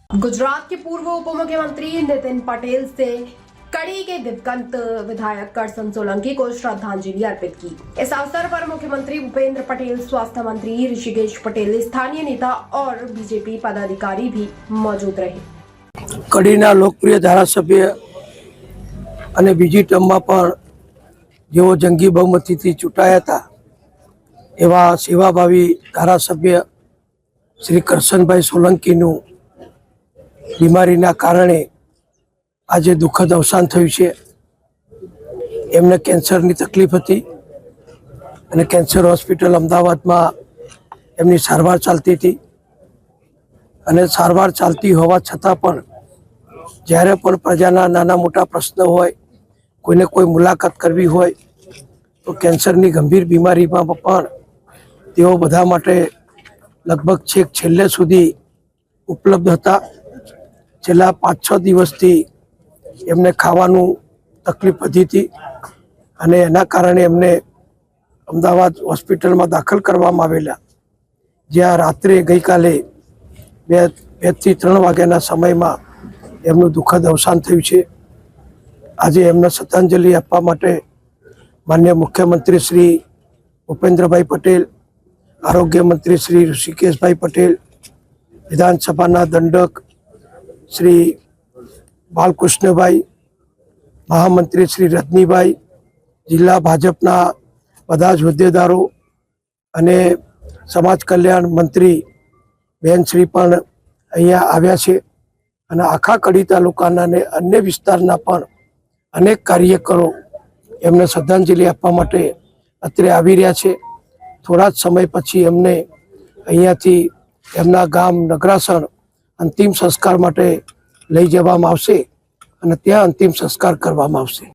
गुजरात के पूर्व उप मुख्यमंत्री नितिन पटेल से कड़ी के दिवंगत विधायक करसन सोलंकी को श्रद्धांजलि अर्पित की। इस अवसर पर मुख्यमंत्री भूपेंद्र पटेल, स्वास्थ्य मंत्री ऋषिकेश पटेल, स्थानीय नेता और बीजेपी पदाधिकारी भी मौजूद रहे। कड़ीना लोकप्रिय धारासभ्य અને બીજી ટર્મમાં પણ જેઓ જંગી બહુમતીથી ચૂંટાયા હતા એવા સેવાભાવી ધારાસભ્ય શ્રી કરશનભાઈ સોલંકીનું બીમારીના કારણે આજે દુઃખદ અવસાન થયું છે। એમને કેન્સરની તકલીફ હતી અને કેન્સર હોસ્પિટલ અમદાવાદમાં એમની સારવાર ચાલતી હતી અને સારવાર ચાલતી હોવા છતાં પણ જ્યારે પણ પ્રજાના નાના મોટા પ્રશ્નો હોય, કોઈને કોઈ મુલાકાત કરવી હોય તો કેન્સરની ગંભીર બીમારીમાં પણ તેઓ બધા માટે લગભગ છેલ્લે સુધી ઉપલબ્ધ હતા। છેલ્લા 5-6 દિવસથી એમને ખાવાનું તકલીફ વધી હતી અને એના કારણે એમને અમદાવાદ હોસ્પિટલમાં દાખલ કરવામાં આવેલા, જ્યાં રાત્રે ગઈકાલે 2 થી 3 વાગ્યાના સમયમાં એમનું દુઃખદ અવસાન થયું છે। આજે એમને શ્રદ્ધાંજલિ આપવા માટે માનનીય મુખ્યમંત્રી શ્રી ભૂપેન્દ્રભાઈ પટેલ, આરોગ્ય મંત્રી શ્રી ઋષિકેશભાઈ પટેલ, વિધાનસભાના દંડક શ્રી બાલકૃષ્ણભાઈ, મહામંત્રી શ્રી રજનીભાઈ, જિલ્લા ભાજપના બધા જ હોદ્દેદારો અને સમાજ કલ્યાણ મંત્રી બેન શ્રી પણ અહીંયા આવ્યા છે અને આખા કડી તાલુકાના અને અન્ય વિસ્તારના પણ અનેક કાર્યકરો એમને શ્રદ્ધાંજલિ આપવા માટે અત્રે આવી રહ્યા છે। થોડા જ સમય પછી એમને અહીંયાથી એમના ગામ નગરાસણ અંતિમ સંસ્કાર માટે લઈ જવામાં આવશે અને ત્યાં અંતિમ સંસ્કાર કરવામાં આવશે।